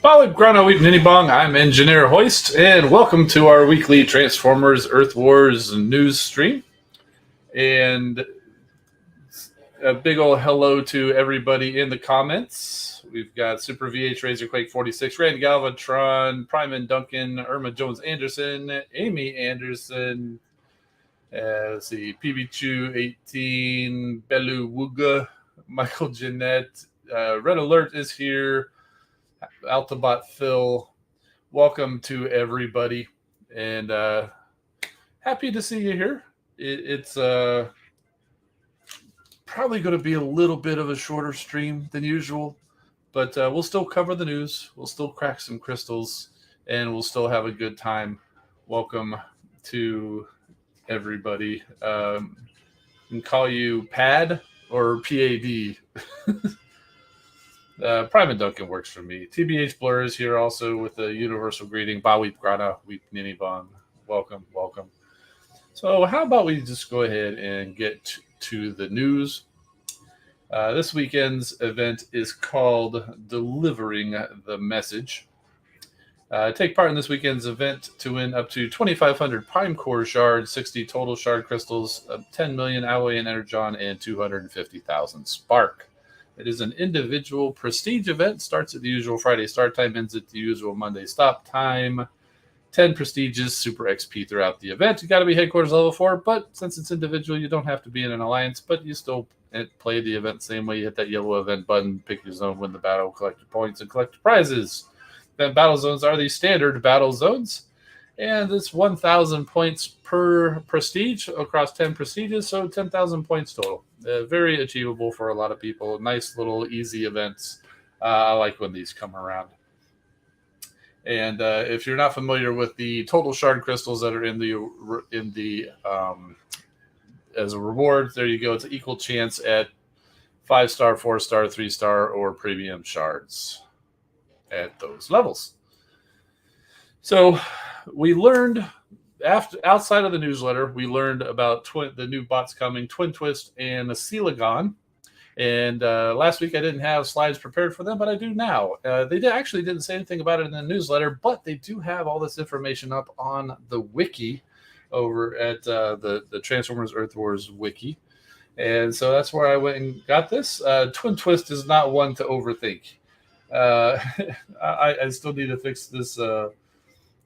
Follow Grana Weep Ninibong. I'm Engineer Hoist, and welcome to our weekly Transformers Earth Wars news stream. And a big old hello to everybody in the comments. We've got Super VH Razorquake 46, Rand Galvatron, Prime and Duncan, Irma Jones Anderson, Amy Anderson, let's see, PB Chu 18, Belu Wuga, Michael Jeanette, Red Alert is here. Altabot Phil, welcome to everybody, and happy to see you here. It's probably going to be a little bit of a shorter stream than usual, but we'll still cover the news, we'll still crack some crystals, and we'll still have a good time. Welcome to everybody. I can call you Pad or PAD. Prime and Duncan works for me. TBH Blur is here also with a universal greeting. Ba Weep Grana Weep Ninibong. Welcome, welcome. So how about we just go ahead and get to the news. This weekend's event is called Delivering the Message. Take part in this weekend's event to win up to 2,500 Prime Core shards, 60 total shard crystals, 10 million alloy and energon, and 250,000 spark. It is an individual prestige event. Starts at the usual Friday start time, ends at the usual Monday stop time. 10 prestiges, super XP throughout the event. You got to be headquarters level 4, but since it's individual, you don't have to be in an alliance, but you still play the event the same way. You hit that yellow event button, pick your zone, win the battle, collect your points, and collect your prizes. Then battle zones are the standard battle zones, and it's 1,000 points per prestige across 10 prestiges, so 10,000 points total. Very achievable for a lot of people. Nice little easy events. I like when these come around. And if you're not familiar with the total shard crystals that are in the as a reward, there you go. It's an equal chance at 5-star, 4-star, 3-star, or premium shards at those levels. So we learned outside of the newsletter, we learned about the new bots coming, Twin Twist and Coelagon. And last week I didn't have slides prepared for them, but I do now. Actually didn't say anything about it in the newsletter, but they do have all this information up on the wiki over at the Transformers Earth Wars wiki. And so that's where I went and got this. Twin Twist is not one to overthink. I still need to fix this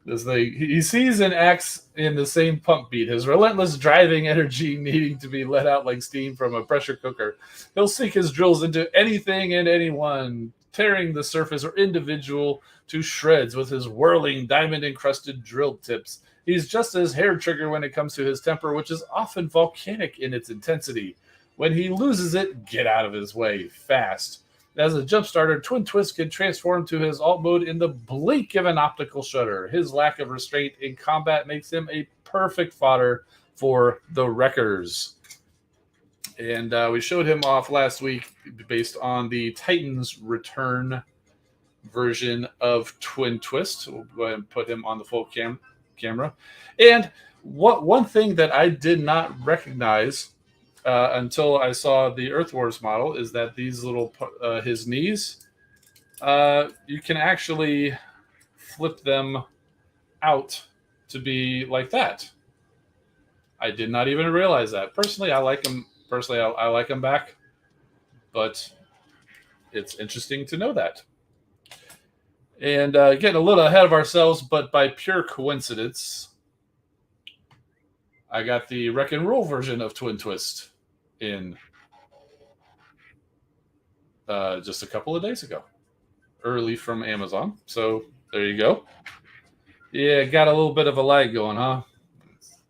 this thing. He sees and acts in the same pump beat, his relentless driving energy needing to be let out like steam from a pressure cooker. He'll sink his drills into anything and anyone, tearing the surface or individual to shreds with his whirling diamond-encrusted drill tips. He's just as hair-trigger when it comes to his temper, which is often volcanic in its intensity. When he loses it, get out of his way, fast. As a jump starter, Twin Twist can transform to his alt mode in the blink of an optical shutter. His lack of restraint in combat makes him a perfect fodder for the Wreckers. And we showed him off last week based on the Titans Return version of Twin Twist. We'll go ahead and put him on the full camera. And one thing that I did not recognize until I saw the Earth Wars model is that these little his knees, you can actually flip them out to be like that. I did not even realize that. Personally, I like them. I like them back, but it's interesting to know that. And getting a little ahead of ourselves, but by pure coincidence, I got the Wreck and Roll version of Twin Twist in just a couple of days ago, early from Amazon. So there you go. Yeah, got a little bit of a lag going, huh?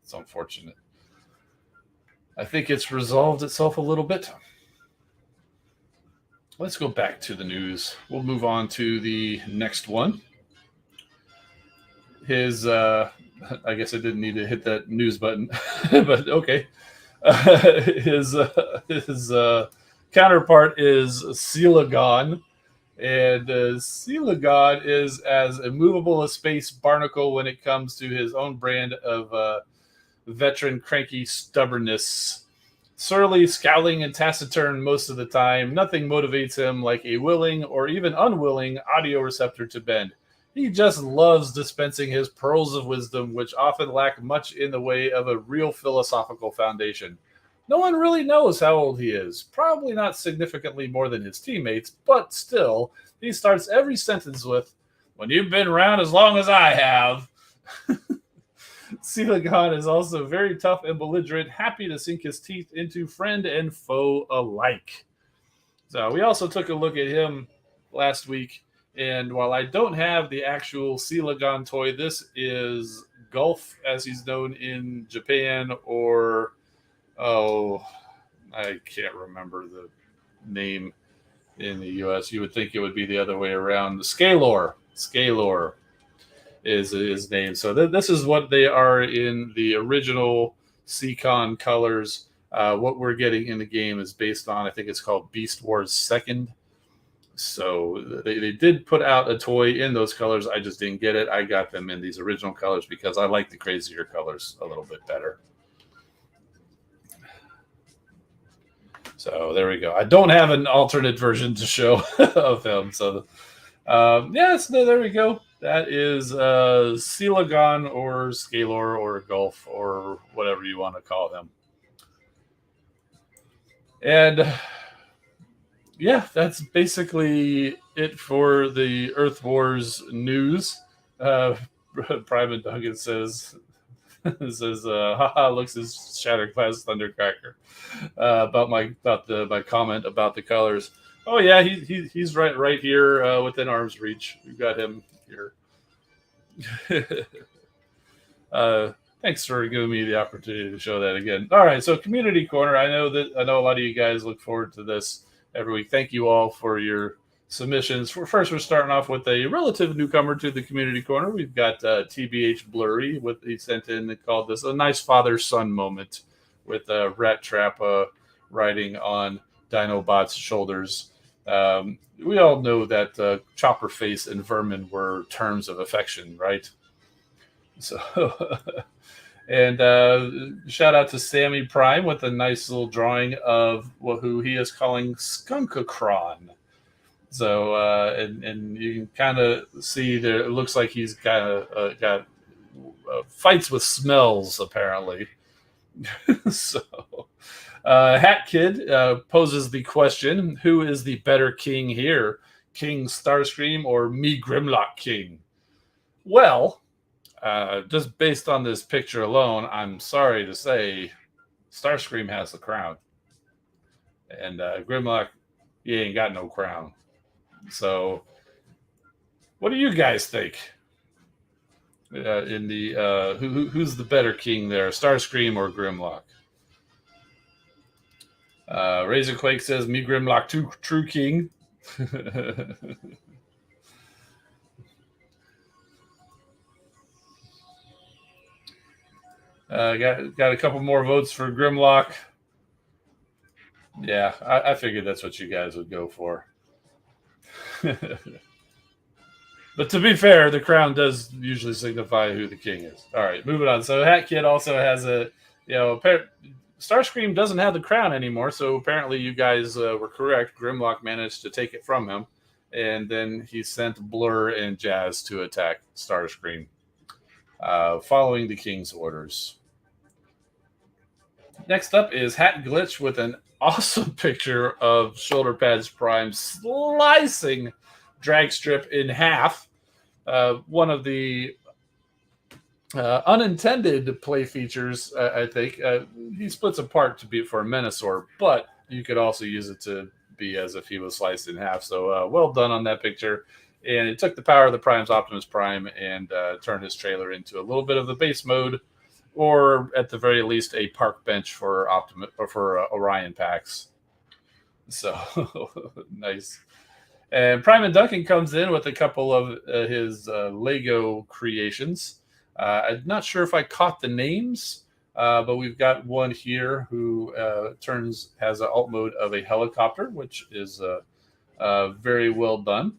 It's unfortunate. I think it's resolved itself a little bit. Let's go back to the news. We'll move on to the next one. His, I guess I didn't need to hit that news button, but okay. His counterpart is Coelagon, and Coelagon is as immovable a space barnacle when it comes to his own brand of veteran cranky stubbornness. Surly, scowling, and taciturn most of the time, nothing motivates him like a willing or even unwilling audio receptor to bend. He just loves dispensing his pearls of wisdom, which often lack much in the way of a real philosophical foundation. No one really knows how old he is, probably not significantly more than his teammates, but still, he starts every sentence with, "When you've been around as long as I have." Coelagon is also very tough and belligerent, happy to sink his teeth into friend and foe alike. So we also took a look at him last week, and while I don't have the actual Coelagon toy, this is Gulf, as he's known in Japan, or, I can't remember the name in the US. You would think it would be the other way around. Scalor is his name. So this is what they are in the original Seacon colors. What we're getting in the game is based on, I think it's called Beast Wars 2nd. So they did put out a toy in those colors. I just didn't get it. I got them in these original colors because I like the crazier colors a little bit better. So there we go. I don't have an alternate version to show of him. So there we go. That is Coelagon or Scalor or Gulf or whatever you want to call them. And yeah, that's basically it for the Earth Wars news. Private Duggan says, haha, looks as Shattered Glass Thundercracker. About my comment about the colors. Oh yeah, he's right here within arm's reach. We've got him here. Thanks for giving me the opportunity to show that again. All right, so Community Corner. I know a lot of you guys look forward to this every week. Thank you all for your submissions. First, we're starting off with a relative newcomer to the Community Corner. We've got TBH Blurry. He sent in and called this a nice father-son moment with Rat Trap riding on Dinobot's shoulders. We all know that Chopper Face and Vermin were terms of affection, right? So, And shout out to Sammy Prime with a nice little drawing of who he is calling Skunkacron. So and you can kind of see there. It looks like he's got fights with smells apparently. So Hat Kid poses the question: who is the better king here, King Starscream or me, Grimlock King? Well, just based on this picture alone, I'm sorry to say, Starscream has the crown, and Grimlock, he ain't got no crown. So, what do you guys think? In the who's the better king there, Starscream or Grimlock? Razorquake says, "Me Grimlock, true king." Got a couple more votes for Grimlock. Yeah, I figured that's what you guys would go for. But to be fair, the crown does usually signify who the king is. All right, moving on. So Hat Kid also has Starscream doesn't have the crown anymore. So apparently you guys were correct. Grimlock managed to take it from him, and then he sent Blur and Jazz to attack Starscream, following the king's orders. Next up is Hat Glitch with an awesome picture of Shoulder Pads Prime slicing Dragstrip in half. One of the unintended play features, I think. He splits apart to be for a Menasor, but you could also use it to be as if he was sliced in half. So well done on that picture. And it took the power of the Prime's Optimus Prime and turned his trailer into a little bit of the base mode, or at the very least a park bench for Orion packs. So nice. And Prime and Duncan comes in with a couple of his Lego creations. I'm not sure if I caught the names, but we've got one here who has an alt mode of a helicopter, which is very well done.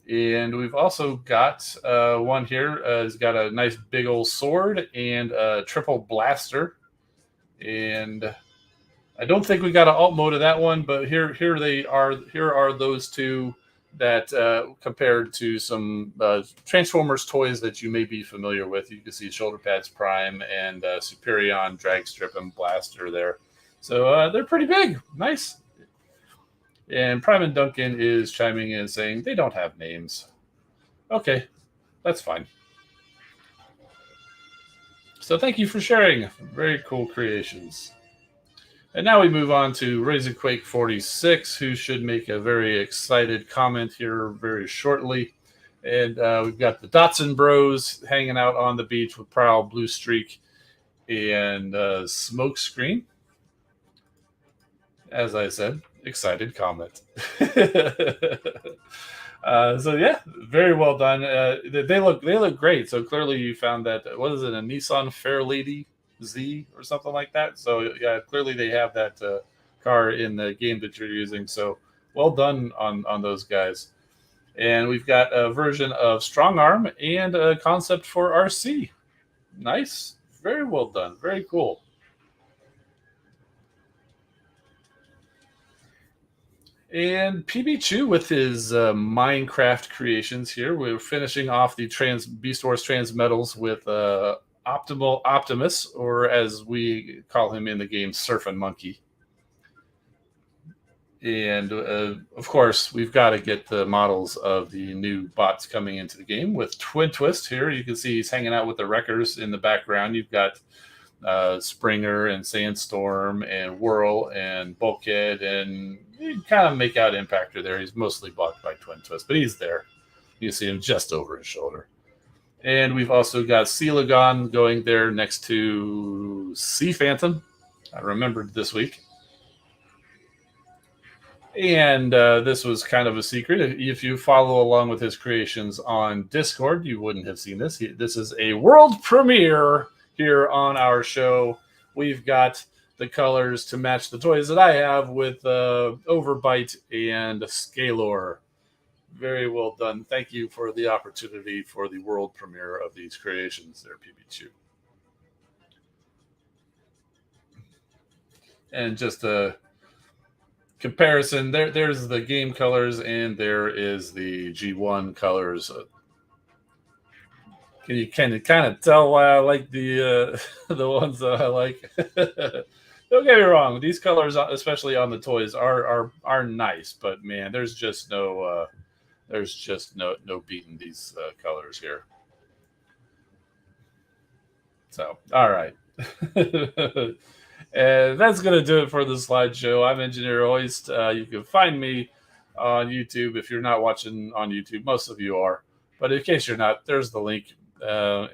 And we've also got one here. Has got a nice big old sword and a triple blaster. And I don't think we got an alt mode of that one, but here they are. Here are those two that compared to some Transformers toys that you may be familiar with. You can see Shoulder Pads Prime and Superion Dragstrip and Blaster there. So they're pretty big. Nice. And Prime and Duncan is chiming in saying they don't have names. Okay, that's fine. So thank you for sharing. Very cool creations. And now we move on to Razorquake46, who should make a very excited comment here very shortly. And we've got the Dotson Bros hanging out on the beach with Prowl, Blue Streak, and Smokescreen. As I said, excited comment. So yeah, very well done. They look great. So clearly you found that, what is it, a Nissan Fairlady Z or something like that. So yeah, clearly they have that car in the game that you're using. So well done on those guys. And we've got a version of Strong Arm and a concept for RC. Nice, very well done, very cool. And PB Chew with his Minecraft creations here. We're finishing off the Beast Wars Transmetals with Optimal Optimus, or as we call him in the game, Surfing Monkey. And of course, we've got to get the models of the new bots coming into the game with Twin Twist here. You can see he's hanging out with the Wreckers in the background. You've got Springer and Sandstorm and Whirl and Bulkhead, and you kind of make out Impactor there. He's mostly blocked by Twin Twist, but he's there. You see him just over his shoulder. And we've also got Coelagon going there next to Sea Phantom. I remembered this week. And this was kind of a secret. If you follow along with his creations on Discord, you wouldn't have seen this. This is a world premiere here on our show. We've got the colors to match the toys that I have with Overbite and Scalor. Very well done. Thank you for the opportunity for the world premiere of these creations there, PB2. And just a comparison, there's the game colors, and there is the G1 colors. Can you kind of tell why I like the the ones that I like? Don't get me wrong; these colors, especially on the toys, are nice. But man, there's just no beating these colors here. So, all right. And that's going to do it for the slideshow. I'm Engineer Hoist. You can find me on YouTube if you're not watching on YouTube. Most of you are. But in case you're not, there's the link. Yeah,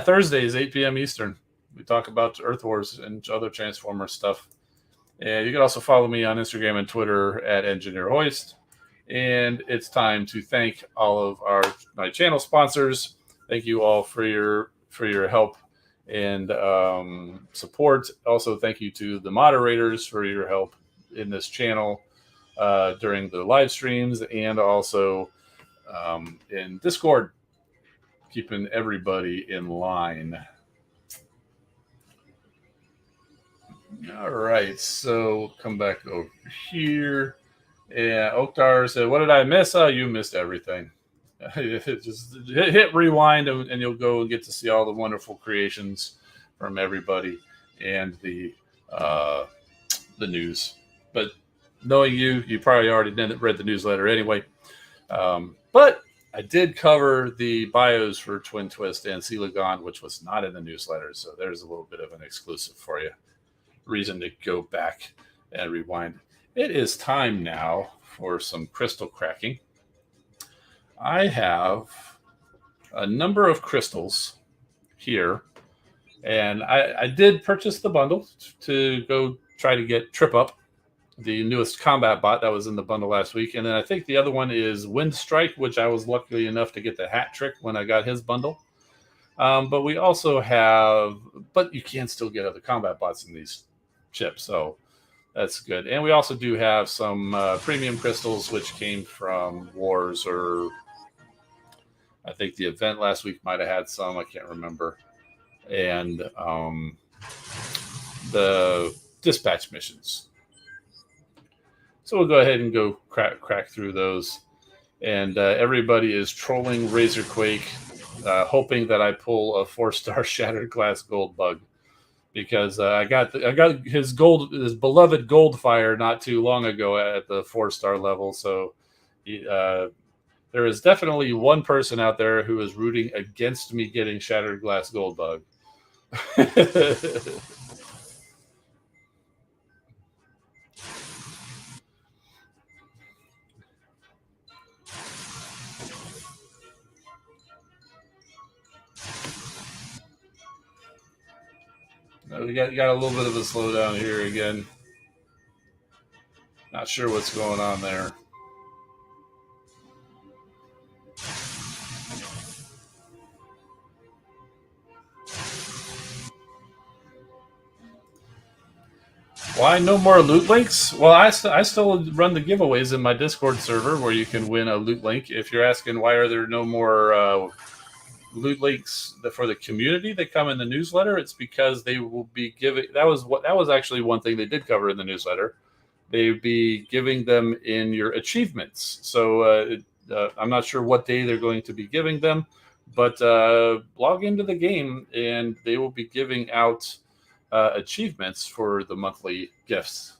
Thursdays, 8 p.m. Eastern. We talk about Earth Wars and other Transformer stuff. And you can also follow me on Instagram and Twitter at Engineer Hoist. And it's time to thank all of my channel sponsors. Thank you all for your help and support. Also, thank you to the moderators for your help in this channel during the live streams, and also in Discord, keeping everybody in line. All right, so come back over here. Yeah, Oktar said, "What did I miss? Oh, you missed everything." Just hit rewind, and you'll go and get to see all the wonderful creations from everybody and the news. But knowing you probably already read the newsletter anyway. But I did cover the bios for Twin Twist and Coelagon, which was not in the newsletter. So there's a little bit of an exclusive for you. Reason to go back and rewind. It is time now for some crystal cracking. I have a number of crystals here, and I did purchase the bundle to go try to get Trip Up, the newest combat bot that was in the bundle last week. And then I think the other one is Wind Strike, which I was lucky enough to get the hat trick when I got his bundle. But we also have, but you can still get other combat bots in these chips, so that's good. And we also do have some premium crystals, which came from Wars, or I think the event last week might have had some. I can't remember. And the dispatch missions. So we'll go ahead and go crack through those. And everybody is trolling Razorquake, hoping that I pull a 4-star Shattered Glass Gold Bug, because I got his beloved Goldfire not too long ago at the 4-star level. So there is definitely one person out there who is rooting against me getting Shattered Glass Gold Bug. We got a little bit of a slowdown here again. Not sure what's going on there. Why no more loot links? Well, I still run the giveaways in my Discord server where you can win a loot link. If you're asking why are there no more loot links for the community that come in the newsletter, it's because they will be giving. That was actually one thing they did cover in the newsletter. They'd be giving them in your achievements. So I'm not sure what day they're going to be giving them, but log into the game and they will be giving out achievements for the monthly gifts.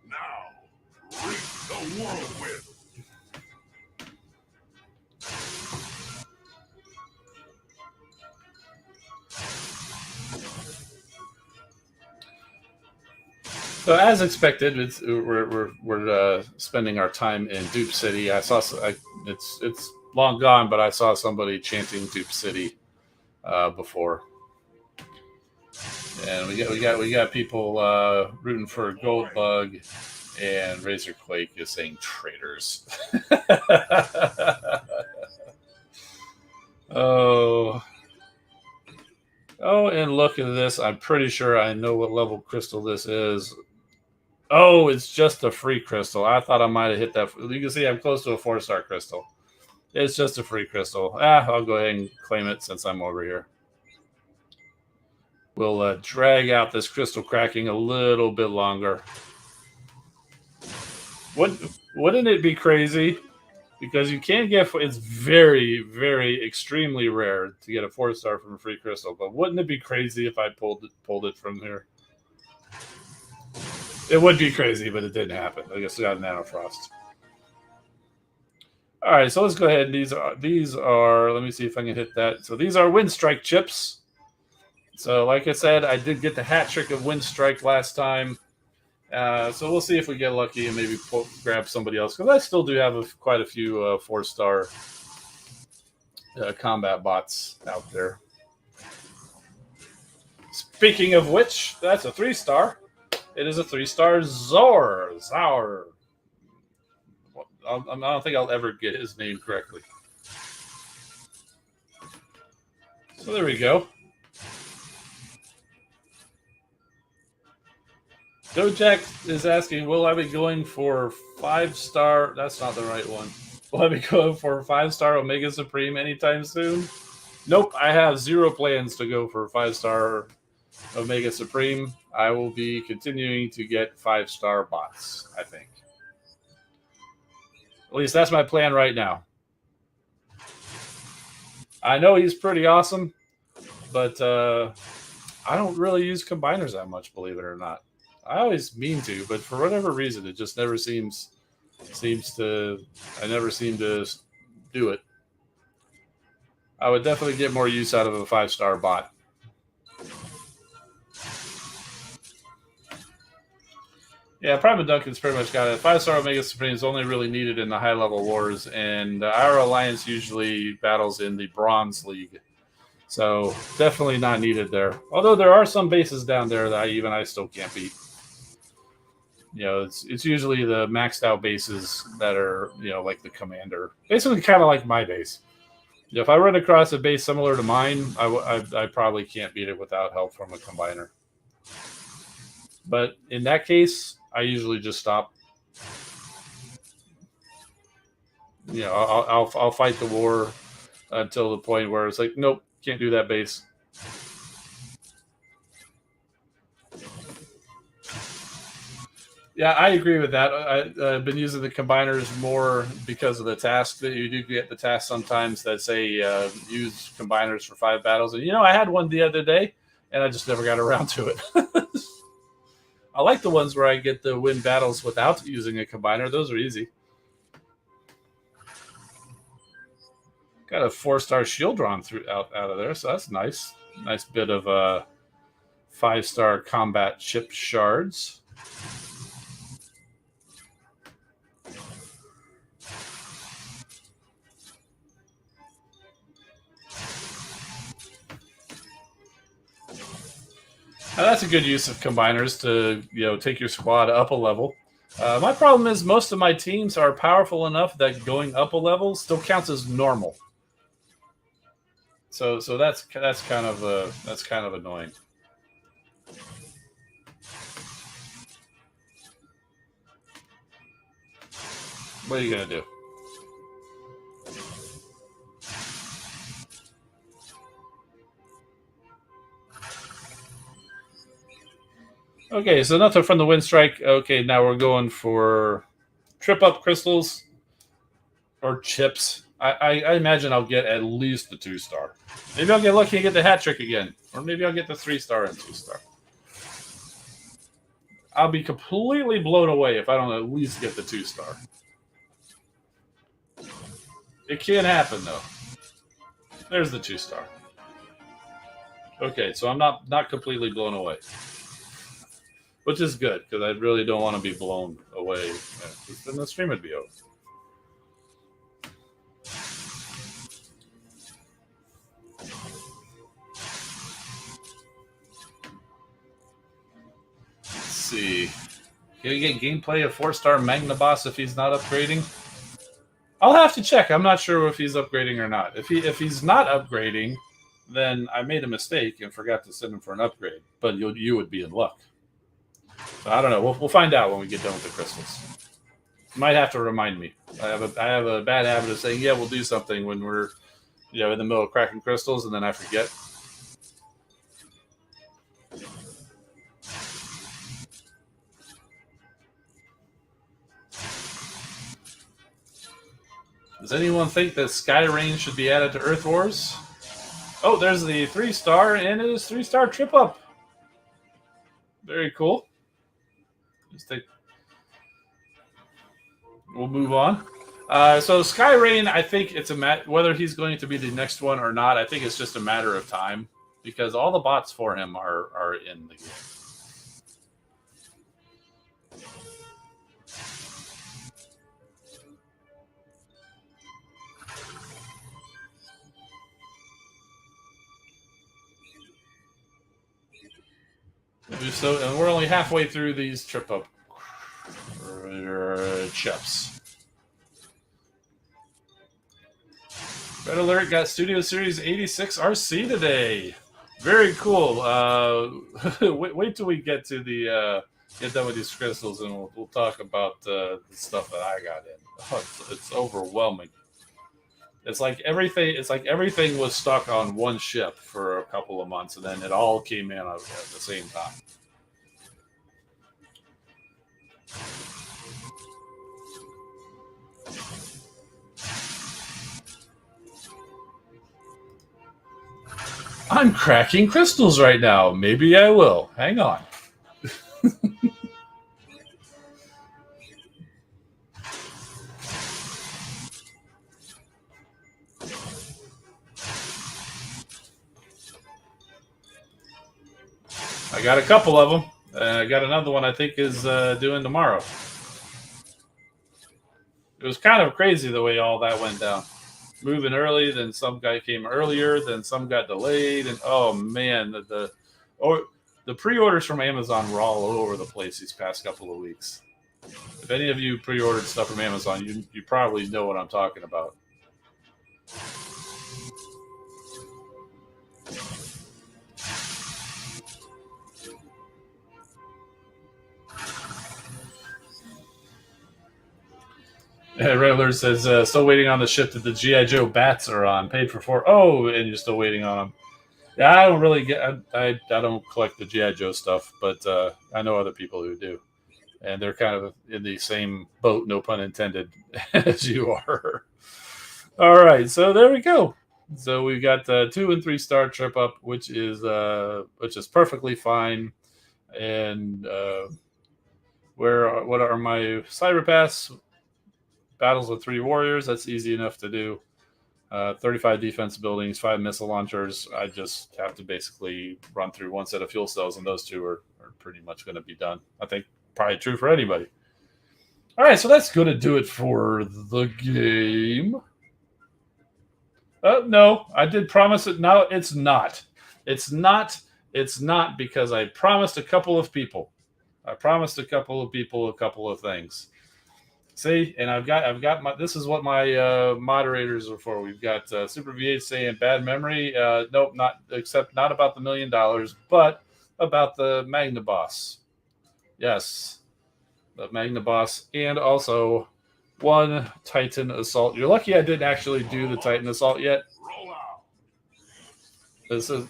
Now, reach the whirlwind. So as expected, we're spending our time in Dupe City. It's long gone, but I saw somebody chanting Dupe City before, and we got people rooting for Goldbug, and Razorquake is saying traitors. Oh, and look at this! I'm pretty sure I know what level crystal this is. Oh, it's just a free crystal. I thought I might have hit that. You can see I'm close to a 4-star crystal. It's just a free crystal. I'll go ahead and claim it since I'm over here. We'll drag out this crystal cracking a little bit longer. Wouldn't it be crazy? Because you can't get, it's very, very extremely rare to get a 4-star from a free crystal. But wouldn't it be crazy if I pulled it from here? It would be crazy, but it didn't happen. I guess we got Nano Frost. All right, so let's go ahead. These are. Let me see if I can hit that. So these are Wind Strike chips. So like I said, I did get the hat trick of Wind Strike last time. So we'll see if we get lucky and maybe grab somebody else, because I still do have quite a few 4-star combat bots out there. Speaking of which, that's a 3-star. It is a 3-star Zor. I don't think I'll ever get his name correctly. So there we go. Dojak is asking, will I be going for 5-star? That's not the right one. Will I be going for 5-star Omega Supreme anytime soon? Nope, I have 0 plans to go for 5-star Omega Supreme. I will be continuing to get 5-star bots, I think. At least that's my plan right now. I know he's pretty awesome, but I don't really use combiners that much, believe it or not. I always mean to, but for whatever reason, it just never seems to. I never seem to do it. I would definitely get more use out of a 5-star bot. Yeah, Prima Duncan's pretty much got it. 5-star Omega Supreme is only really needed in the high-level wars, and our alliance usually battles in the Bronze League. So definitely not needed there. Although there are some bases down there that I still can't beat. You know, it's usually the maxed out bases that are, you know, like the Commander. Basically kind of like my base. If I run across a base similar to mine, I probably can't beat it without help from a combiner. But in that case, I usually just stop. You know, I'll fight the war until the point where it's like, nope, can't do that base. Yeah, I agree with that. I've been using the combiners more because of the task that you do get the task sometimes that say use combiners for 5 battles. And, you know, I had one the other day, and I just never got around to it. I like the ones where I get to win battles without using a combiner. Those are easy. Got a 4-star shield drawn out of there, so that's nice. Nice bit of 5-star combat chip shards. Now that's a good use of combiners to, you know, take your squad up a level. My problem is most of my teams are powerful enough that going up a level still counts as normal. So that's kind of annoying. What are you gonna do? Okay, so nothing from the Wind Strike. Okay, now we're going for trip up crystals or chips. I imagine I'll get at least the 2-star. Maybe I'll get lucky and get the hat trick again. Or maybe I'll get the 3-star and 2-star. I'll be completely blown away if I don't at least get the 2-star. It can happen, though. There's the 2-star. Okay, so I'm not completely blown away. Which is good, because I really don't want to be blown away. Then the stream would be over. Let's see. Can we get gameplay of 4-star Magna Boss if he's not upgrading? I'll have to check. I'm not sure if he's upgrading or not. If he's not upgrading, then I made a mistake and forgot to send him for an upgrade. But you would be in luck. So I don't know. We'll find out when we get done with the crystals. You might have to remind me. I have a bad habit of saying, yeah, we'll do something when we're in the middle of cracking crystals, and then I forget. Does anyone think that Sky Rain should be added to Earth Wars? Oh, there's the 3-star, and it is 3-star trip up. Very cool. We'll move on. So Sky Rain, I think it's whether he's going to be the next one or not. I think it's just a matter of time because all the bots for him are in the game. So, and we're only halfway through these trip up chips. Red Alert got Studio Series 86 RC today. Very cool. Wait till we get to the get done with these crystals, and we'll talk about the stuff that I got in. Oh, it's overwhelming. It's like everything was stuck on one ship for a couple of months, and then it all came in at the same time. I'm cracking crystals right now. Maybe I will. Hang on. I got a couple of them. I got another one I think is doing tomorrow. It was kind of crazy the way all that went down. Moving early, then some guy came earlier, then some got delayed, and oh man, the pre-orders from Amazon were all over the place these past couple of weeks. If any of you pre-ordered stuff from Amazon, you probably know what I'm talking about. Red Alert says, still waiting on the ship that the G.I. Joe bats are on. Paid for 4. Oh, and you're still waiting on them. Yeah, I don't really I don't collect the G.I. Joe stuff, but I know other people who do. And they're kind of in the same boat, no pun intended, as you are. All right, so there we go. So we've got 2 and 3-star trip up, which is perfectly fine. And what are my cyber pass? Battles with 3 warriors, that's easy enough to do. 35 defense buildings, 5 missile launchers. I just have to basically run through one set of fuel cells, and those 2 are pretty much going to be done. I think probably true for anybody. All right, so that's going to do it for the game. No, I did promise it. No, it's not. It's not because I promised a couple of people. I promised a couple of people a couple of things. See, and I've got my. This is what my moderators are for. We've got Super V8 saying bad memory. Nope, not about the $1 million, but about the Magna Boss. Yes, the Magna Boss, and also 1 Titan Assault. You're lucky I didn't actually do the Titan Assault yet. This is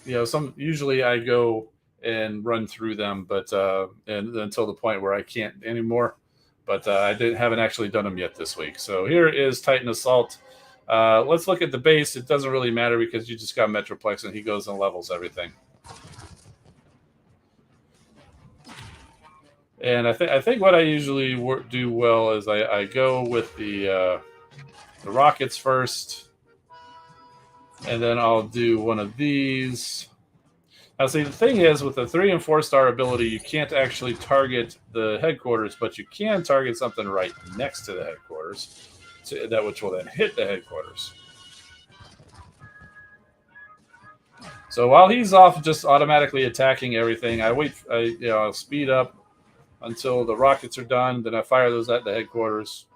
usually I go and run through them, but and until the point where I can't anymore. But I haven't actually done them yet this week. So here is Titan Assault. Let's look at the base. It doesn't really matter because you just got Metroplex, and he goes and levels everything. And I think what I usually do well is I go with the rockets first, and then I'll do one of these. Now, see, the thing is, with the 3 and 4-star ability, you can't actually target the headquarters, but you can target something right next to the headquarters, which will then hit the headquarters. So while he's off just automatically attacking everything, I'll speed up until the rockets are done, then I fire those at the headquarters,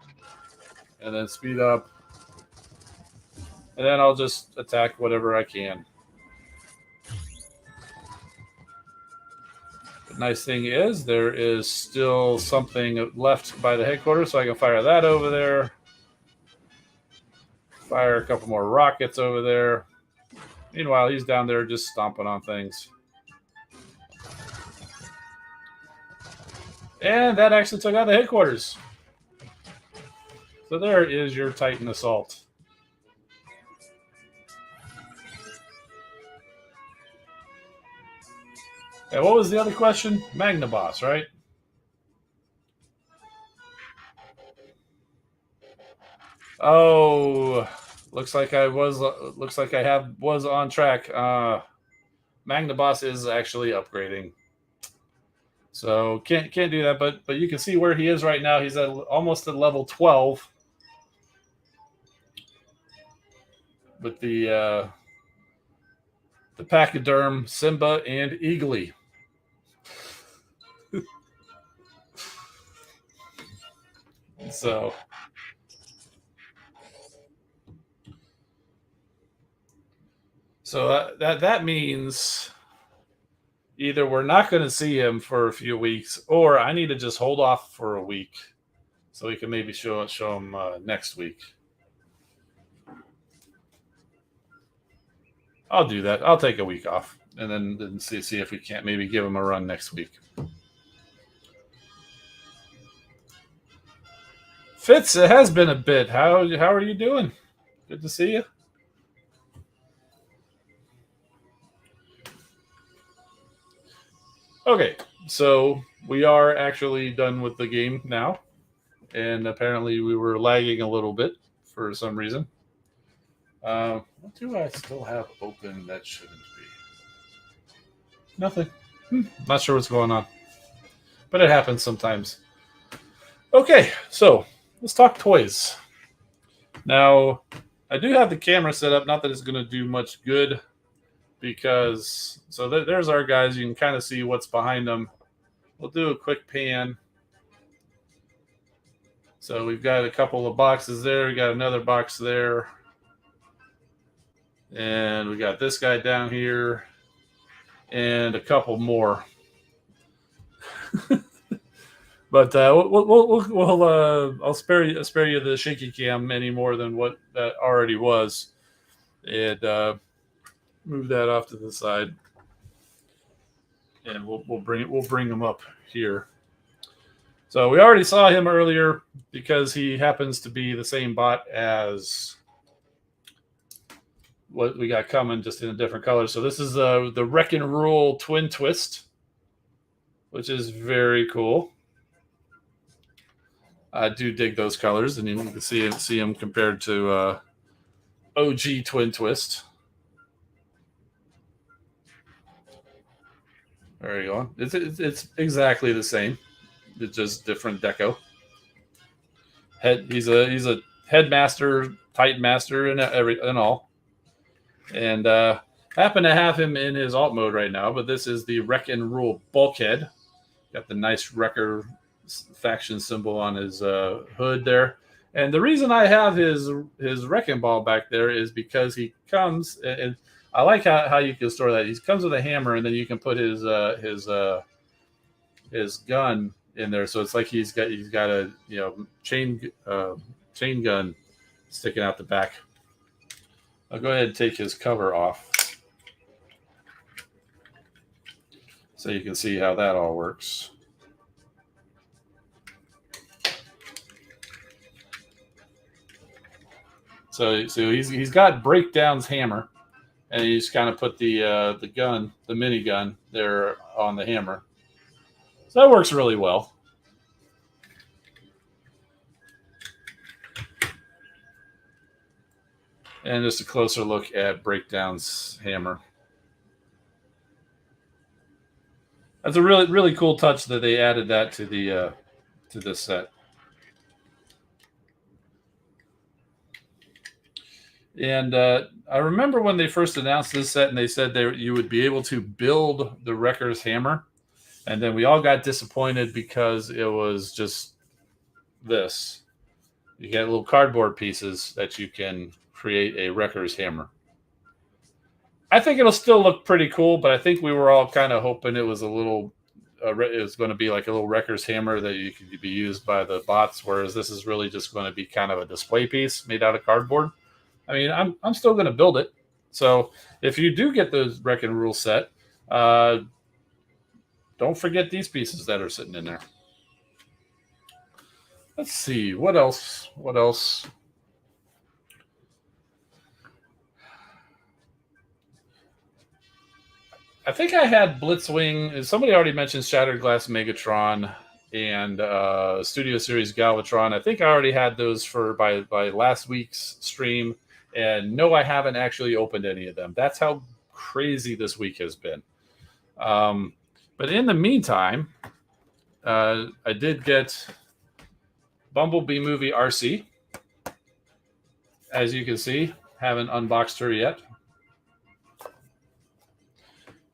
and then speed up, and then I'll just attack whatever I can. The nice thing is there is still something left by the headquarters, so I can fire that over there. Fire a couple more rockets over there. Meanwhile, he's down there just stomping on things. And that actually took out the headquarters. So there is your Titan assault. And what was the other question? Magna Boss, right? Oh, looks like I was. Looks like I was on track. Magna Boss is actually upgrading, so can't do that. But you can see where he is right now. He's at almost at level 12 with the Pachyderm, Simba, and Eagly. So that means either we're not going to see him for a few weeks, or I need to just hold off for a week so we can maybe show him next week. I'll do that. I'll take a week off and then see if we can't maybe give him a run next week. Fitz, it has been a bit. How are you doing? Good to see you. Okay, so we are actually done with the game now, and apparently we were lagging a little bit for some reason. What do I still have open that shouldn't be? Nothing. Not sure what's going on, but it happens sometimes. Okay, so let's talk toys. Now, I do have the camera set up. Not that it's going to do much good, because there's our guys. You can kind of see what's behind them. We'll do a quick pan. So we've got a couple of boxes there. We got another box there. And we got this guy down here. And a couple more. But I'll spare you the shaky cam any more than what that already was. And move that off to the side. And we'll bring him up here. So we already saw him earlier because he happens to be the same bot as what we got coming, just in a different color. So this is the Wreck and Rule Twin Twist, which is very cool. I do dig those colors, and you can see them compared to OG Twin Twist. There you go. It's exactly the same. It's just different deco. He's a headmaster, Titan master, and all. And happen to have him in his alt mode right now. But this is the Wreck and Rule Bulkhead. Got the nice Wrecker faction symbol on his hood there. And the reason I have his wrecking ball back there is because he comes, and I like how you can store that. He comes with a hammer, and then you can put his gun in there. So it's like he's got a chain gun sticking out the back. I'll go ahead and take his cover off so you can see how that all works. So he's got Breakdown's hammer, and he's kind of put the gun, the minigun, there on the hammer. So that works really well. And just a closer look at Breakdown's hammer. That's a really, really cool touch that they added that to this set. And I remember when they first announced this set, and they said you would be able to build the Wrecker's hammer, and then we all got disappointed because it was just this. You get little cardboard pieces that you can create a Wrecker's hammer. I think it'll still look pretty cool, but I think we were all kind of hoping it was a little is going to be like a little wrecker's hammer that you could be used by the bots, whereas this is really just going to be kind of a display piece made out of cardboard. I mean, I'm still going to build it. So if you do get the Wreck and Rule set, don't forget these pieces that are sitting in there. Let's see what else. What else? I think I had Blitzwing. Somebody already mentioned Shattered Glass Megatron and Studio Series Galvatron. I think I already had those by last week's stream. And no, I haven't actually opened any of them. That's how crazy this week has been. But in the meantime, I did get Bumblebee Movie RC. As you can see, haven't unboxed her yet.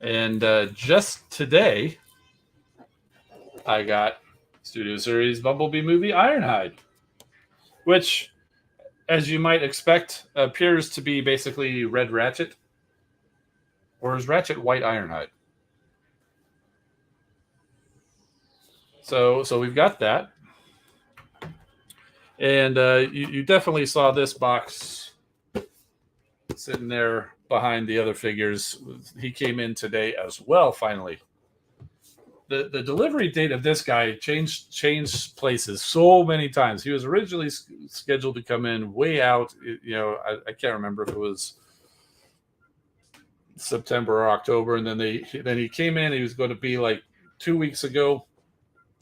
And just today, I got Studio Series Bumblebee Movie Ironhide, which, as you might expect, appears to be basically Red Ratchet. Or is Ratchet white Ironhide? So we've got that. And you definitely saw this box sitting there behind the other figures. He came in today as well, finally. The delivery date of this guy changed places so many times. He was originally scheduled to come in way out. I can't remember if it was September or October, and then he came in. He was going to be like 2 weeks ago.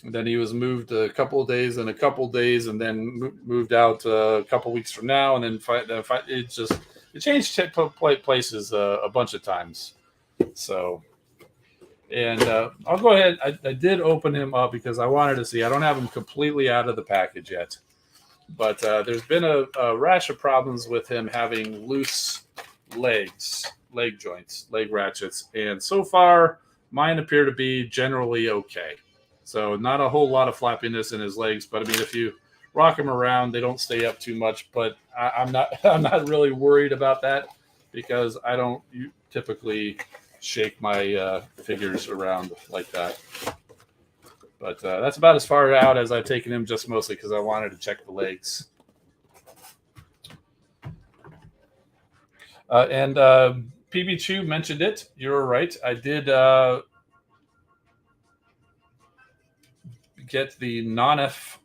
And then he was moved a couple of days, and then moved out a couple of weeks from now, and then it changed places a bunch of times. So, and I'll go ahead. I did open him up because I wanted to see. I don't have him completely out of the package yet, but there's been a rash of problems with him having loose leg joints, leg ratchets, and so far mine appear to be generally okay. So not a whole lot of flappiness in his legs, but I mean, if you rock them around, they don't stay up too much. But I'm not really worried about that because I don't typically shake my figures around like that. But that's about as far out as I've taken him, just mostly because I wanted to check the legs. And PB Chew mentioned it. You're right. I did get the non-F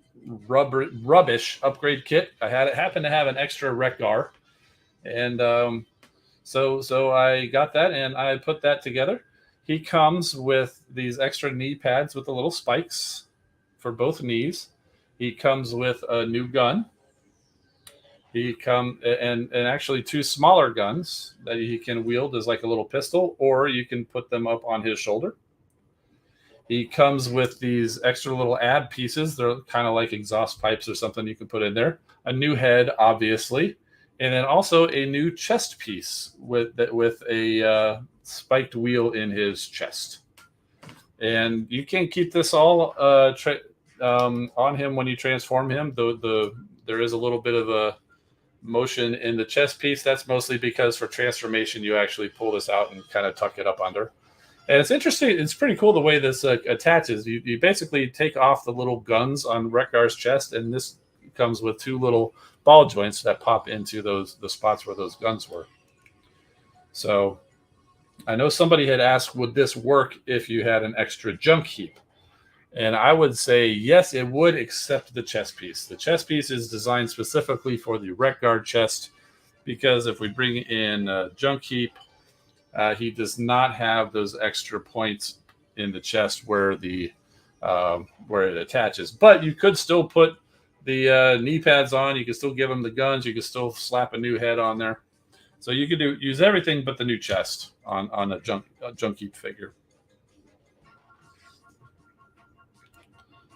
rubbish upgrade kit. I happened to have an extra Wreck-Gar, and so I got that and I put that together. He comes with these extra knee pads with the little spikes for both knees. He comes with a new gun. He and actually two smaller guns that he can wield as like a little pistol, or you can put them up on his shoulder. He comes with these extra little ad pieces. They're kind of like exhaust pipes or something you can put in there. A new head, obviously, and then also a new chest piece with a spiked wheel in his chest. And you can keep this all on him when you transform him. There is a little bit of a motion in the chest piece. That's mostly because for transformation, you actually pull this out and kind of tuck it up under. And it's interesting. It's pretty cool the way this attaches. You basically take off the little guns on Wreck-Gar's chest, and this comes with two little ball joints that pop into the spots where those guns were. So I know somebody had asked, would this work if you had an extra junk heap? And I would say yes, it would, except the chest piece. The chest piece is designed specifically for the Wreck-Gar chest, because if we bring in a junk heap, he does not have those extra points in the chest where it attaches. But you could still put the knee pads on. You can still give him the guns. You can still slap a new head on there. So you could use everything but the new chest on a junk heap figure.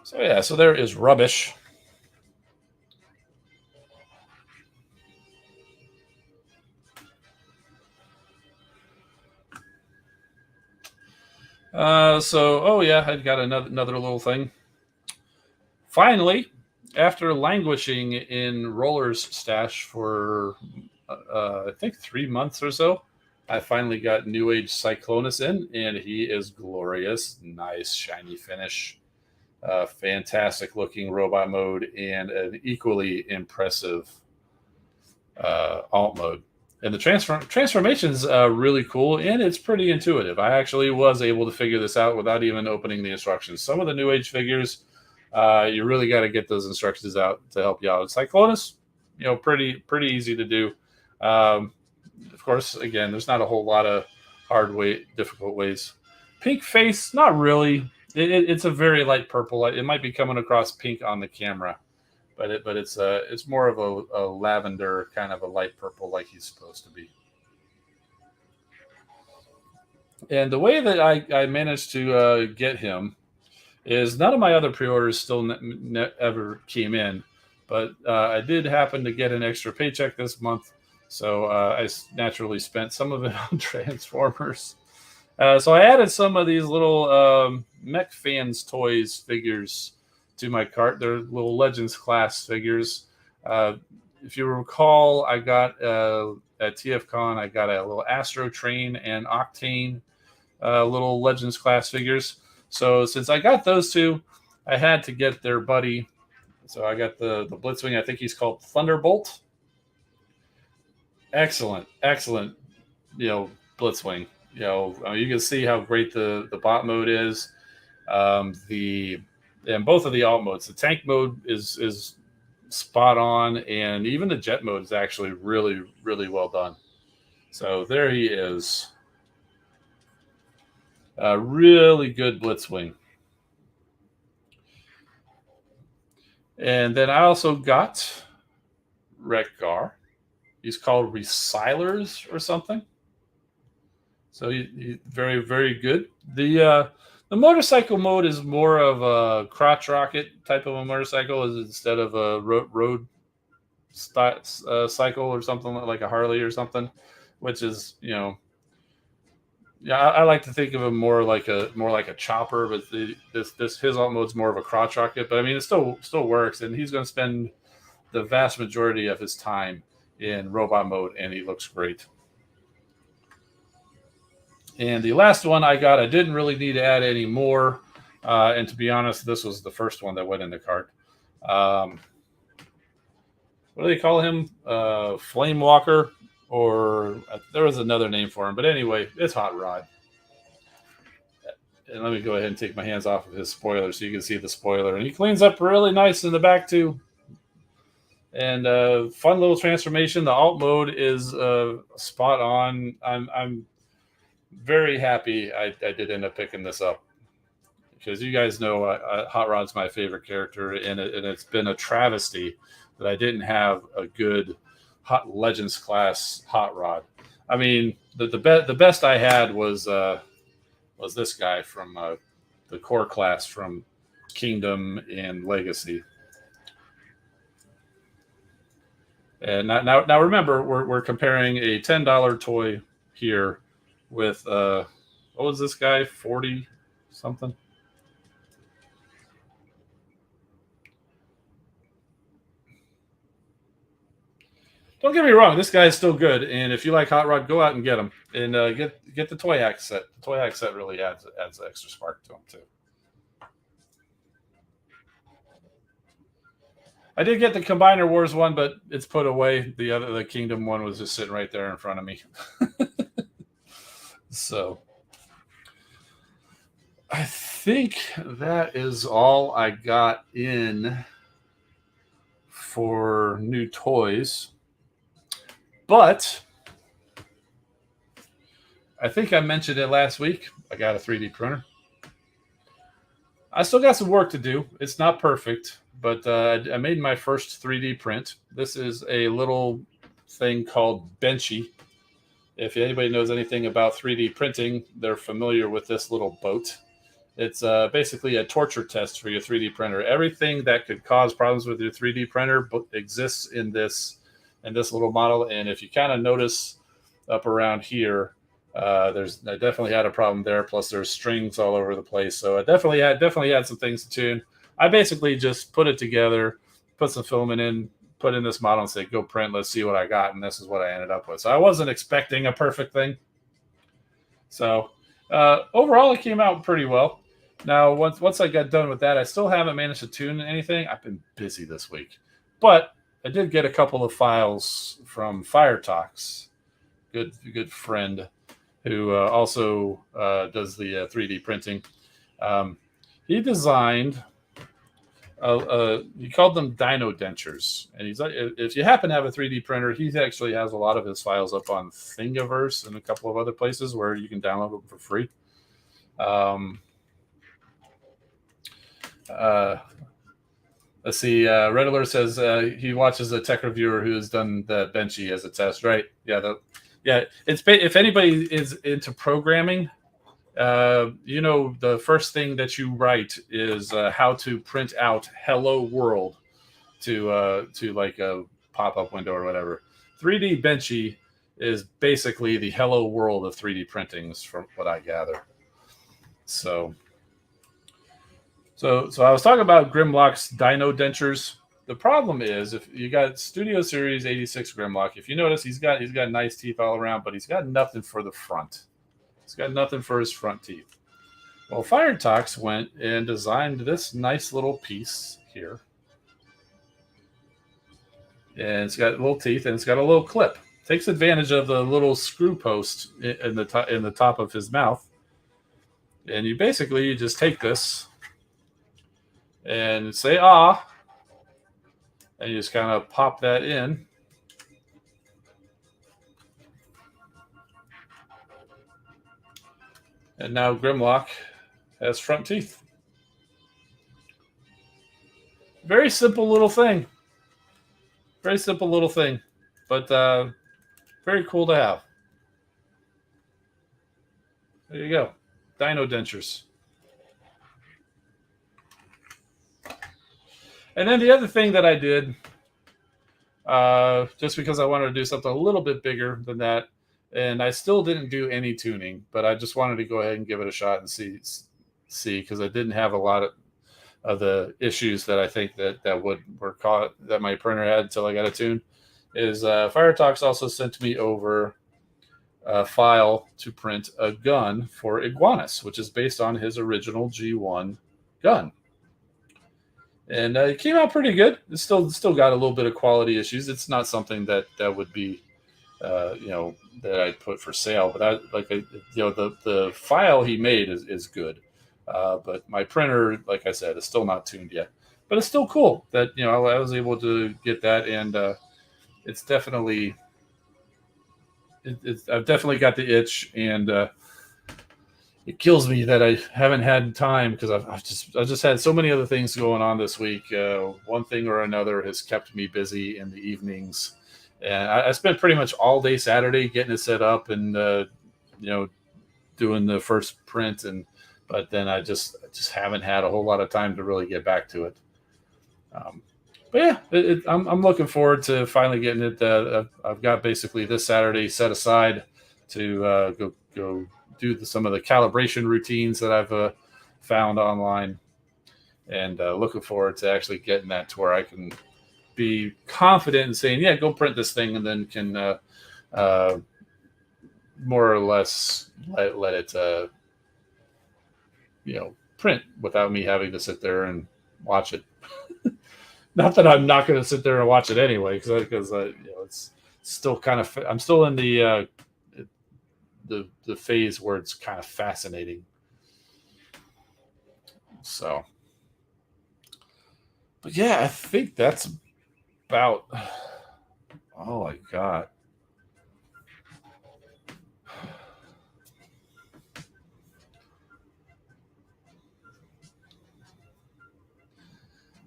So yeah, so there is rubbish. I got another little thing. Finally, after languishing in Roller's stash for I think 3 months or so, I finally got New Age Cyclonus in, and he is glorious. Nice, shiny finish. Fantastic looking robot mode, and an equally impressive alt mode. And the transformation's really cool, and it's pretty intuitive. I actually was able to figure this out without even opening the instructions. Some of the New Age figures, you really got to get those instructions out to help you out. Cyclonus, pretty easy to do. Of course, again, there's not a whole lot of difficult ways. Pink face, not really. It's a very light purple. It might be coming across pink on the camera, but it's more of a lavender kind of a light purple like he's supposed to be. And the way that I managed to get him is none of my other pre-orders still ever came in, but I did happen to get an extra paycheck this month, so I naturally spent some of it on Transformers. So I added some of these little Mech Fans Toys figures to my cart. They're little Legends class figures. If you recall, I got at TFCon, I got a little Astro Train and Octane little Legends class figures. So since I got those two, I had to get their buddy. So I got the Blitzwing. I think he's called Thunderbolt. Excellent. Blitzwing. You can see how great the bot mode is. And both of the alt modes. The tank mode is spot on, and even the jet mode is actually really, really well done. So there he is. A really good Blitzwing. And then I also got Wreck-Gar. He's called Resilers or something. So he very, very good. The motorcycle mode is more of a crotch rocket type of a motorcycle instead of a road cycle or something like a Harley or something, which is, I like to think of him more like a chopper, but his alt mode's more of a crotch rocket. But I mean, it still works, and he's going to spend the vast majority of his time in robot mode, and he looks great. And the last one I got, I didn't really need to add any more. And to be honest, this was the first one that went in the cart. What do they call him? Flame Walker, or there was another name for him. But anyway, it's Hot Rod. And let me go ahead and take my hands off of his spoiler so you can see the spoiler. And he cleans up really nice in the back too. And fun little transformation. The alt mode is spot on. I'm very happy I did end up picking this up, because you guys know Hot Rod's my favorite character, and it's been a travesty that I didn't have a good Hot Legends class Hot Rod. I mean, the best I had was this guy from the core class from Kingdom and Legacy. And now remember, we're comparing a $10 toy here with what was this guy, 40 something? Don't get me wrong, this guy is still good, and if you like Hot Rod, go out and get him, and get the toy hack set. The toy hack set really adds extra spark to him too. I did get the Combiner Wars one, but it's put away. The Kingdom one was just sitting right there in front of me. So I think that is all I got in for new toys. But I think I mentioned it last week. I got a 3D printer. I still got some work to do. It's not perfect, but I made my first 3D print. This is a little thing called Benchy. If anybody knows anything about 3D printing, they're familiar with this little boat. It's basically a torture test for your 3D printer. Everything that could cause problems with your 3D printer exists in this little model. And if you kind of notice up around here, I definitely had a problem there. Plus, there's strings all over the place. So I definitely had some things to tune. I basically just put it together, put some filament in, put in this model and say, go print, let's see what I got. And this is what I ended up with. So I wasn't expecting a perfect thing. So overall, it came out pretty well. Now, once I got done with that, I still haven't managed to tune anything. I've been busy this week, but I did get a couple of files from FireTalks, good friend who also does the 3D printing. He designed he called them dino dentures, and he's like, if you happen to have a 3D printer, he actually has a lot of his files up on Thingiverse and a couple of other places where you can download them for free. Let's see. Red Alert says he watches a tech reviewer who has done the Benchy as a test, right? Yeah. It's if anybody is into programming, the first thing that you write is how to print out "Hello World" to like a pop-up window or whatever. 3D Benchy is basically the "Hello World" of 3D printings, from what I gather. So I was talking about Grimlock's dino dentures. The problem is, if you got Studio Series 86 Grimlock, if you notice, he's got nice teeth all around, but he's got nothing for the front. He's got nothing for his front teeth. Well, FireTalks went and designed this nice little piece here. And it's got little teeth, and it's got a little clip. Takes advantage of the little screw post in the top of his mouth. And you just take this and say "ah," and you just kind of pop that in. And now Grimlock has front teeth. Very simple little thing. Very simple little thing, but very cool to have. There you go. Dino dentures. And then the other thing that I did, just because I wanted to do something a little bit bigger than that, and I still didn't do any tuning, but I just wanted to go ahead and give it a shot and see, because I didn't have a lot of the issues that I think that my printer had until I got a tune. Is FireTalks also sent me over a file to print a gun for Iguanus, which is based on his original G1 gun. And it came out pretty good. It's still got a little bit of quality issues. It's not something that would be, that I'd put for sale. But the file he made is good. But my printer, like I said, is still not tuned yet. But it's still cool that I was able to get that, and it's definitely I've definitely got the itch, and it kills me that I haven't had time, because I've just had so many other things going on this week. One thing or another has kept me busy in the evenings, and I spent pretty much all day Saturday getting it set up and doing the first print, but then I just haven't had a whole lot of time to really get back to it. But yeah, I'm looking forward to finally getting it. I've got basically this Saturday set aside to go do some of the calibration routines that I've found online, and looking forward to actually getting that to where I can be confident in saying, yeah, go print this thing, and then can more or less let it print without me having to sit there and watch it. Not that I'm not going to sit there and watch it anyway, because it's still kind of, I'm still in the phase where it's kind of fascinating. So, but yeah, I think that's about all I got.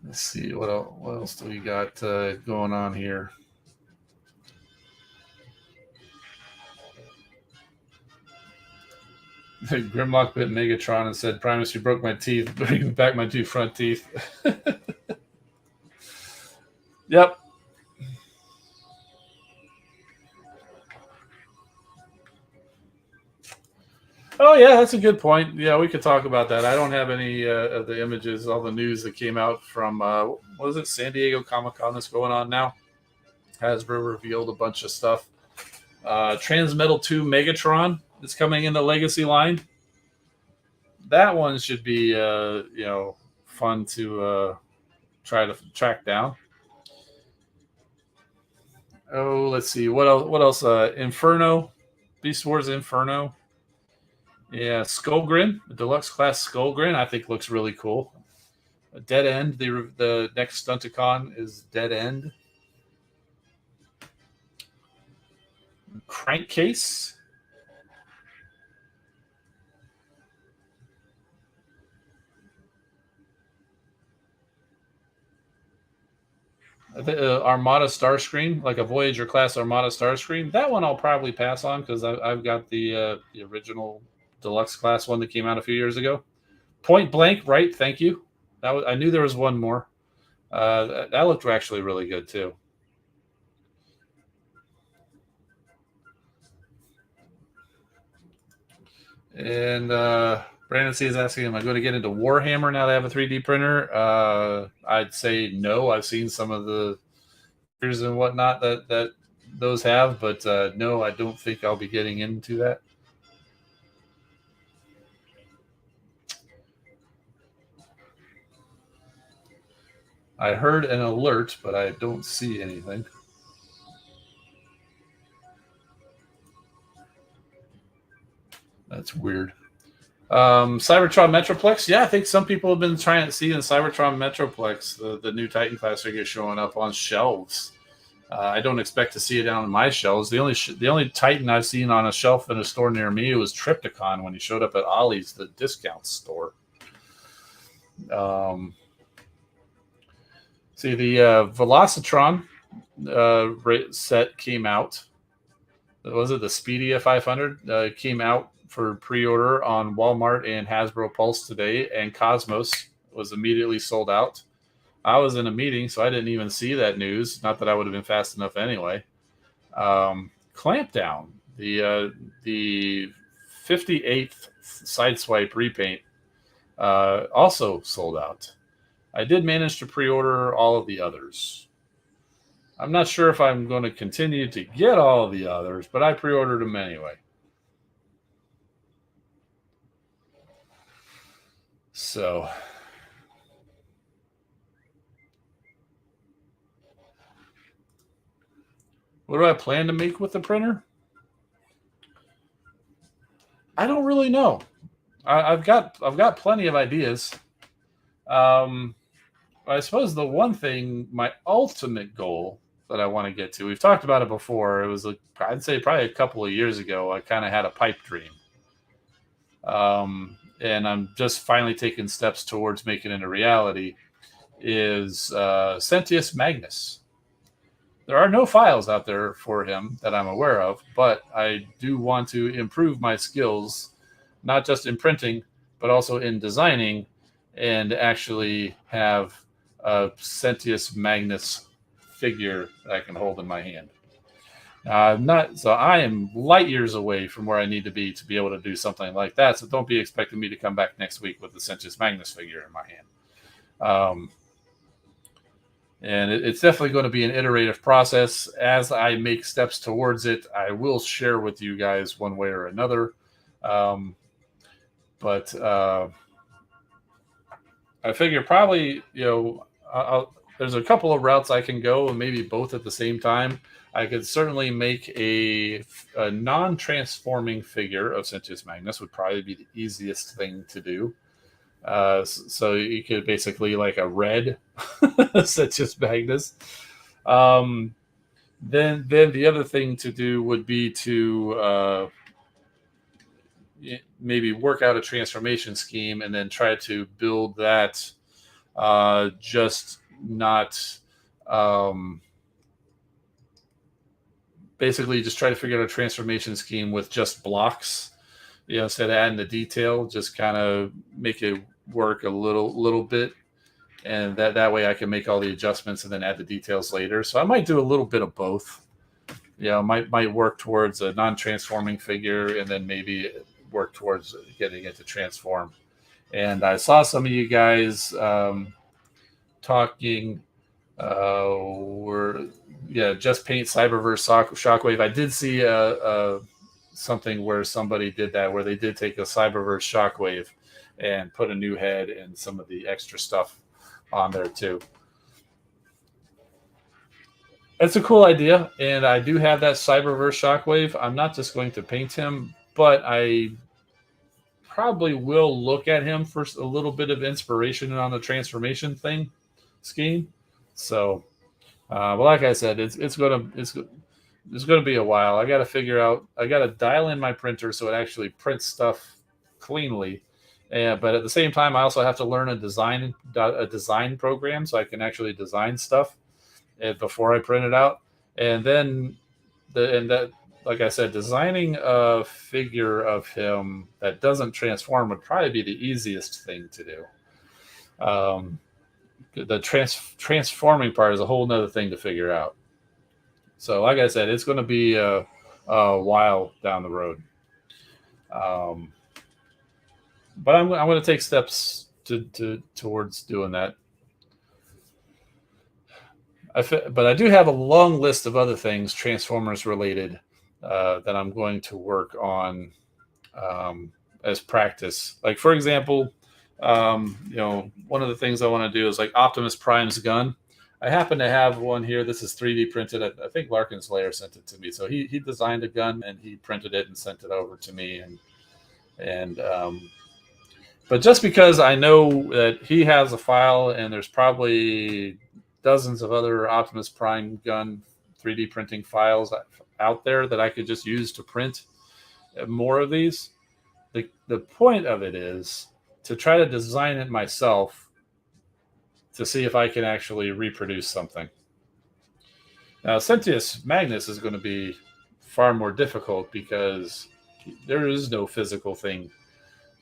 Let's see what else do we got going on here. Grimlock bit Megatron and said, "Primus, you broke my teeth. Bring back my 2 front teeth." Yep. Oh yeah, that's a good point. Yeah, we could talk about that. I don't have any of the images, all the news that came out from what was it, San Diego Comic-Con that's going on now. Hasbro revealed a bunch of stuff. Transmetal 2 Megatron that's coming in the Legacy line. That one should be fun to try to track down. Oh, let's see what else. What else? Inferno, Beast Wars Inferno. Yeah, Skullgrin, the deluxe class Skullgrin, I think looks really cool. Dead End, the next Stunticon is Dead End. Crankcase. Armada Starscream, like a Voyager class Armada Starscream. That one I'll probably pass on because I've got the original deluxe class one that came out a few years ago. Point Blank, right? Thank you. I knew there was one more. That looked actually really good too. And Brandon C is asking, am I going to get into Warhammer now that I have a 3D printer? I'd say no. I've seen some of the pictures and whatnot that those have, but no, I don't think I'll be getting into that. I heard an alert, but I don't see anything. That's weird. Cybertron Metroplex. Yeah, I think some people have been trying to see in Cybertron Metroplex the new Titan class figure showing up on shelves. I don't expect to see it down on my shelves. The only Titan I've seen on a shelf in a store near me was Trypticon when he showed up at Ollie's, the discount store. See, the Velocitron set came out. Was it the Speedia 500? Came out for pre-order on Walmart and Hasbro Pulse today, and Cosmos was immediately sold out. I was in a meeting, so I didn't even see that news. Not that I would have been fast enough anyway. Clampdown, the 58th Sideswipe repaint, also sold out. I did manage to pre-order all of the others. I'm not sure if I'm going to continue to get all of the others, but I pre-ordered them anyway. So, what do I plan to make with the printer? I don't really know. I've got plenty of ideas. I suppose the one thing, my ultimate goal that I want to get to, we've talked about it before. It was, I'd say, probably a couple of years ago. I kind of had a pipe dream. And I'm just finally taking steps towards making it a reality, is Sentius Magnus. There are no files out there for him that I'm aware of, but I do want to improve my skills, not just in printing, but also in designing, and actually have a Sentius Magnus figure that I can hold in my hand. So I am light years away from where I need to be able to do something like that. So don't be expecting me to come back next week with the Sentius Magnus figure in my hand. And it's definitely going to be an iterative process. As I make steps towards it, I will share with you guys one way or another. But I figure probably, there's a couple of routes I can go, and maybe both at the same time. I could certainly make a non-transforming figure of Sentius Magnus would probably be the easiest thing to do. So you could basically like a red Sentius Magnus. Then the other thing to do would be to maybe work out a transformation scheme and then try to build that just not basically just try to figure out a transformation scheme with just blocks, instead of adding the detail, just kind of make it work a little bit, and that way I can make all the adjustments and then add the details later. So I might do a little bit of both. Might work towards a non-transforming figure and then maybe work towards getting it to transform. And I saw some of you guys talking just paint Cyberverse Shockwave. I did see something where somebody did that, where they did take a Cyberverse Shockwave and put a new head and some of the extra stuff on there too. It's a cool idea, and I do have that Cyberverse Shockwave. I'm not just going to paint him, but I probably will look at him for a little bit of inspiration on the transformation thing scheme. So, but like I said, it's gonna be a while. I got to figure out. I got to dial in my printer so it actually prints stuff cleanly. But at the same time, I also have to learn a design program so I can actually design stuff before I print it out. And then that, like I said, designing a figure of him that doesn't transform would probably be the easiest thing to do. The transforming part is a whole nother thing to figure out. So, like I said, it's going to be a while down the road. But I'm going to take steps towards doing that. But I do have a long list of other things Transformers related that I'm going to work on as practice. Like, for example, one of the things I want to do is like Optimus Prime's gun. I happen to have one here. This is 3D printed. I think Larkin's Lair sent it to me. So he designed a gun and he printed it and sent it over to me. But just because I know that he has a file and there's probably dozens of other Optimus Prime gun 3D printing files out there that I could just use to print more of these. The point of it is to try to design it myself to see if I can actually reproduce something. Now, Sentius Magnus is going to be far more difficult because there is no physical thing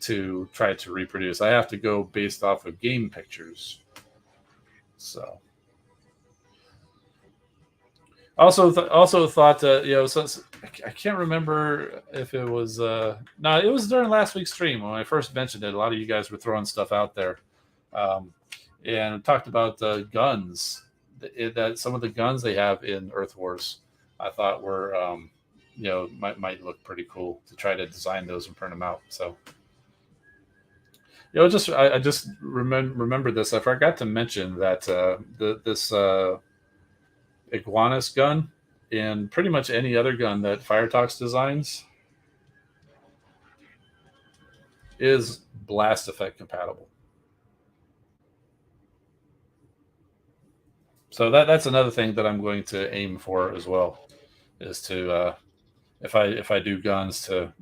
to try to reproduce. I have to go based off of game pictures. So, also thought so I can't remember if it was no, it was during last week's stream when I first mentioned it. A lot of you guys were throwing stuff out there, and talked about the guns that some of the guns they have in Earth Wars. I thought were might look pretty cool to try to design those and print them out. So. I just remember this. I forgot to mention that this Iguanus gun and pretty much any other gun that Firetox designs is blast effect compatible. So that's another thing that I'm going to aim for as well, is to if I do guns to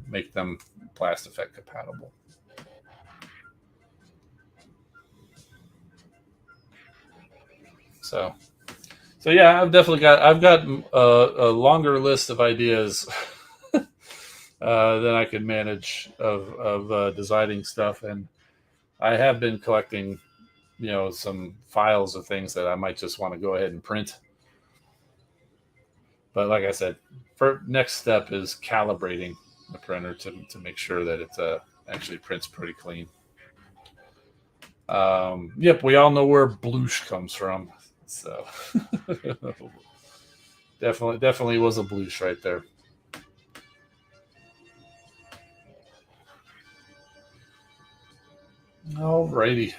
make them blast effect compatible. So yeah, I've got a longer list of ideas than I could manage of designing stuff, and I have been collecting, some files of things that I might just want to go ahead and print. But like I said, next step is calibrating the printer to make sure that it actually prints pretty clean. Yep, we all know where Bloosh comes from. So definitely was a Bloosh right there. Alrighty.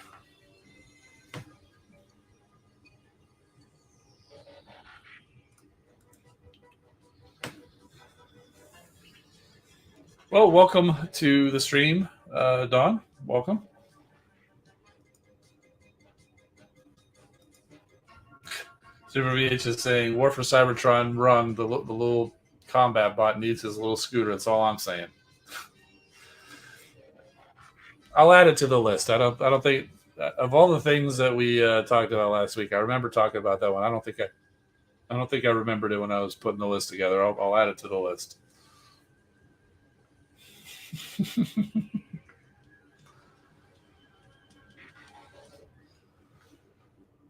Well, welcome to the stream, Dawn. Welcome. Super VH is saying, War for Cybertron run, the little combat bot needs his little scooter. That's all I'm saying. I'll add it to the list. I don't think, of all the things that we talked about last week, I remember talking about that one. I don't think I remembered it when I was putting the list together. I'll add it to the list.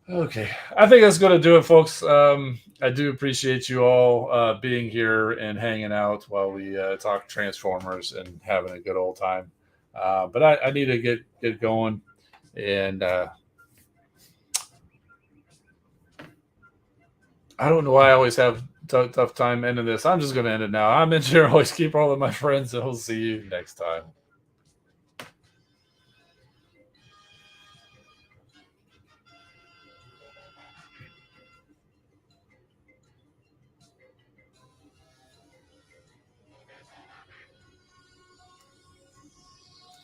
Okay, I think that's going to do it, folks. I do appreciate you all being here and hanging out while we talk Transformers and having a good old time. But I need to get going, and I don't know why I always have tough time ending this. I'm just going to end it now. I'm Engineer Hoist. Keep rolling, my friends, and we'll see you next time.